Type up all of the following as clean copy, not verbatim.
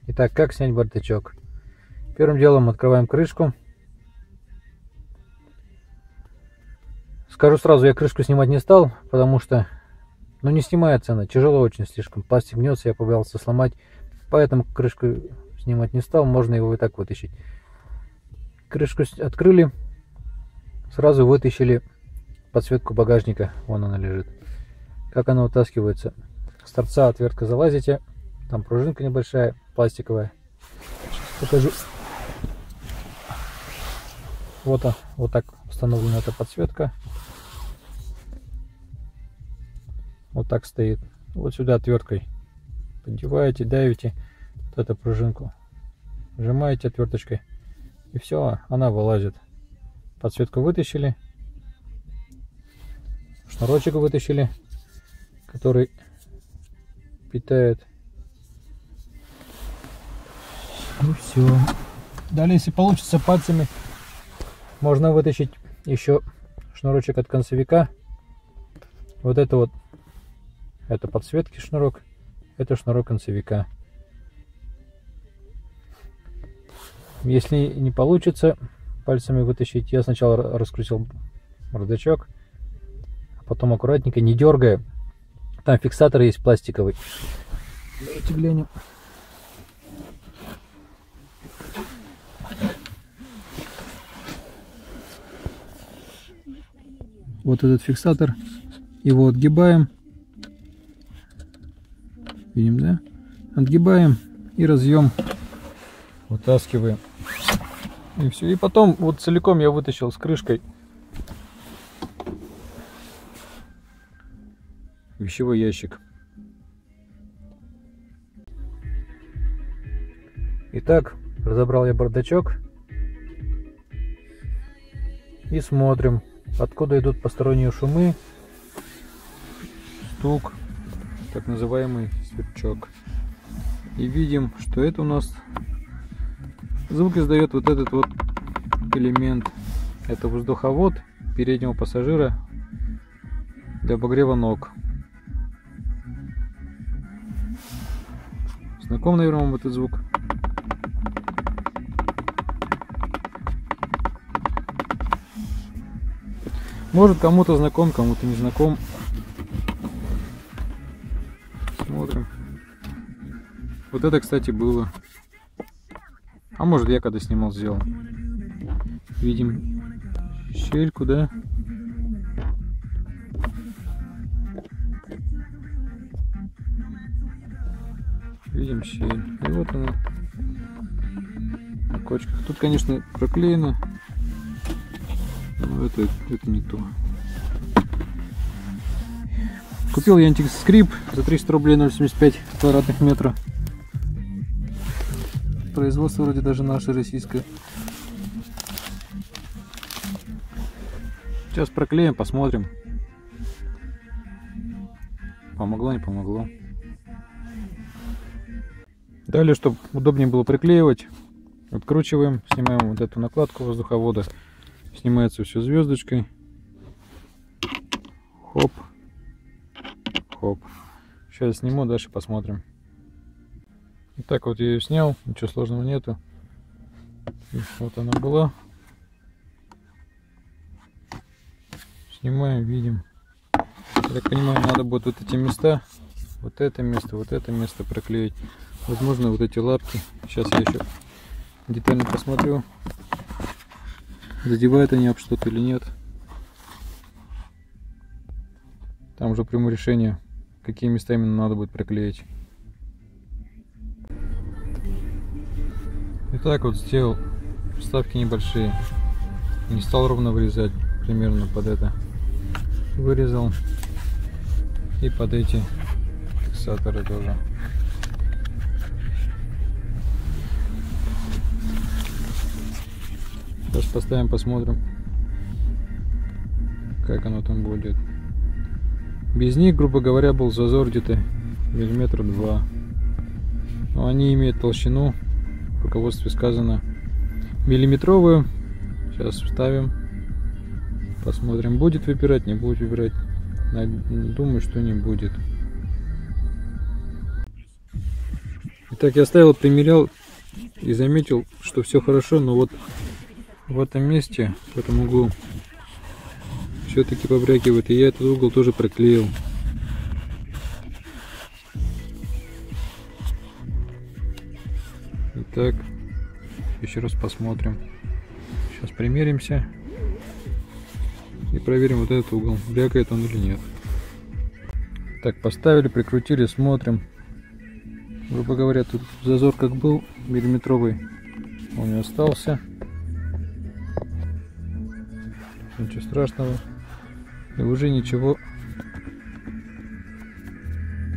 Итак, как снять бардачок? Первым делом открываем крышку. Скажу сразу, я крышку снимать не стал, потому что, не снимается она, тяжело очень слишком. Пластик гнется, я побоялся сломать, поэтому крышку снимать не стал, можно его и так вытащить. Крышку открыли, сразу вытащили подсветку багажника, вон она лежит. Как она вытаскивается? С торца отвертка залазите, там пружинка небольшая, пластиковая. Сейчас покажу. Вот так установлена эта подсветка. Вот так стоит. Вот сюда отверткой поддеваете, давите вот эту пружинку, сжимаете отверточкой, и все, она вылазит. Подсветку вытащили, шнурочек вытащили, который питает. И все. Далее, если получится, пальцами можно вытащить еще шнурочек от концевика. Вот это вот, это подсветки шнурок, это шнурок концевика. Если не получится пальцами вытащить, я сначала раскрутил бардачок, а потом аккуратненько, не дергая, там фиксатор есть пластиковый. Давайте глянем. Вот этот фиксатор, его отгибаем, видим, да? Отгибаем и разъем вытаскиваем. И все. И потом вот целиком я вытащил с крышкой вещевой ящик. Итак, разобрал я бардачок и смотрим, откуда идут посторонние шумы, стук, так называемый сверчок. И видим, что это у нас звук издает вот этот вот элемент. Это воздуховод переднего пассажира для обогрева ног. Знаком, наверное, вам этот звук? Может, кому-то знаком, кому-то не знаком. Смотрим. Вот это, кстати, было. А может, я когда снимал, сделал. Видим щельку, да? Видим щель. И вот она. На кочках. Тут, конечно, проклеено. Но это не то. Купил я антискрип за 300 рублей 0,75 квадратных метра. Производство вроде даже наше российское. Сейчас проклеим, посмотрим. Помогло, не помогло. Далее, чтобы удобнее было приклеивать, откручиваем, снимаем вот эту накладку воздуховода. Снимается все звездочкой. Хоп. Хоп. Сейчас сниму, дальше посмотрим. Итак, вот я ее снял, ничего сложного нету. И вот она была. Снимаем, видим. Я так понимаю, надо будет вот эти места, вот это место проклеить. Возможно, вот эти лапки. Сейчас я еще детально посмотрю, задевают они об что-то или нет. Там уже приму решение, какие места именно надо будет приклеить. Итак, вот сделал вставки небольшие. Не стал ровно вырезать, примерно под это. Вырезал. И под эти фиксаторы тоже. Сейчас поставим, посмотрим, как оно там будет. Без них, грубо говоря, был зазор где-то миллиметра 2. Но они имеют толщину, в руководстве сказано, миллиметровую. Сейчас вставим, посмотрим, будет выпирать, не будет выпирать. Думаю, что не будет. Итак, я ставил, примерял и заметил, что все хорошо, но вот в этом месте, в этом углу, все-таки побрякивает, и я этот угол тоже проклеил. Итак, еще раз посмотрим. Сейчас примеримся и проверим вот этот угол, брякает он или нет. Так, поставили, прикрутили, смотрим. Грубо говоря, тут зазор как был миллиметровый, он не остался. Ничего страшного. И уже ничего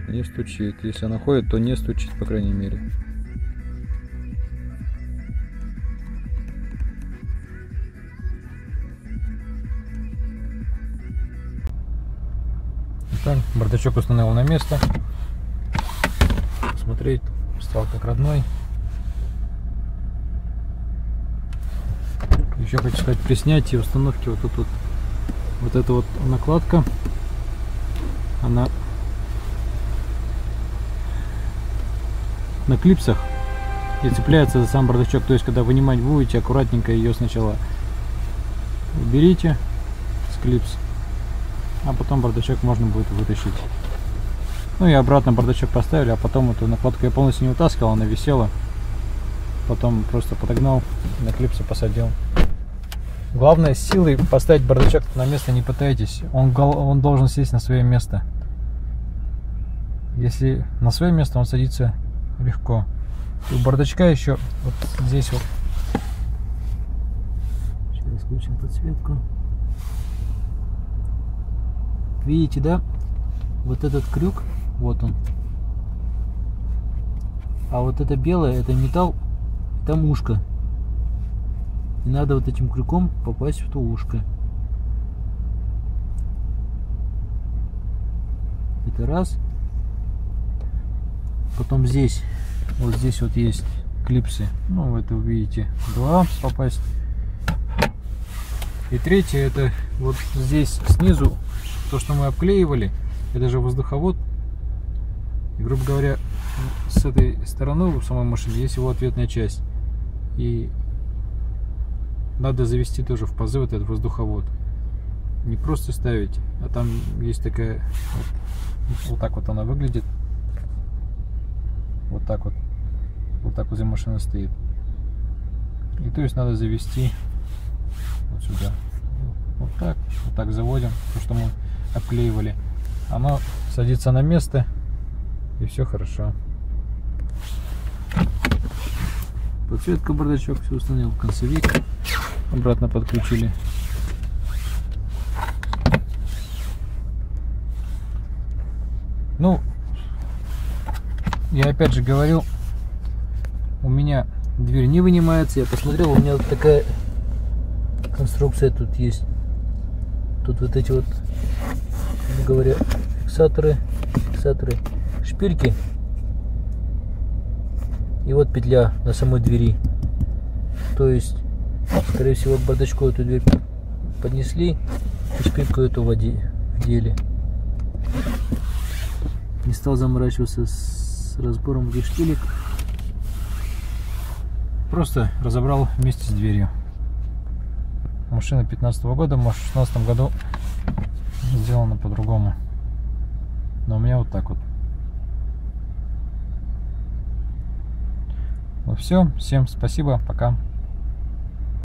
не стучит. Если она ходит, то не стучит, по крайней мере. Итак, бардачок установил на место. Смотреть, стал как родной. Еще хочу сказать, при снятии установки вот тут вот эта вот накладка, она на клипсах и цепляется за сам бардачок. То есть, когда вынимать будете, аккуратненько ее сначала уберите с клипс, а потом бардачок можно будет вытащить. Ну и обратно бардачок поставили, а потом эту накладку я полностью не вытаскивал, она висела. Потом просто подогнал, на клипсы посадил. Главное, с силой поставить бардачок на место не пытайтесь. Он должен сесть на свое место. Если на свое место, он садится легко. И у бардачка еще вот здесь вот. Сейчас включим подсветку. Видите, да? Вот этот крюк, вот он. А вот это белое, это металл, там ушко. И надо вот этим крюком попасть в то ушко. Это раз. Потом здесь, вот здесь вот есть клипсы. Ну, это вы видите, два попасть. И третье, это вот здесь снизу, то, что мы обклеивали, это же воздуховод. И, грубо говоря, с этой стороны у самой машины есть его ответная часть. И надо завести тоже в пазы вот этот воздуховод. Не просто ставить, а там есть такая... Вот так вот она выглядит. Вот так вот. Вот так возле машины стоит. И то есть надо завести вот сюда. Вот так заводим. То, что мы обклеивали. Оно садится на место. И все хорошо. Подсветка, бардачок, все установил, концевик. Обратно подключили. Ну, я опять же говорил, у меня дверь не вынимается. Я посмотрел, у меня вот такая конструкция тут есть. Тут вот эти вот, грубо говоря, фиксаторы, шпильки. И вот петля на самой двери. То есть, скорее всего, к бардачку эту дверь поднесли и шпильку эту вдели. Не стал заморачиваться с разбором этих шпилек. Просто разобрал вместе с дверью. Машина 15-го года, может, в 16 году сделана по-другому. Но у меня вот так вот. Ну все, всем спасибо, пока.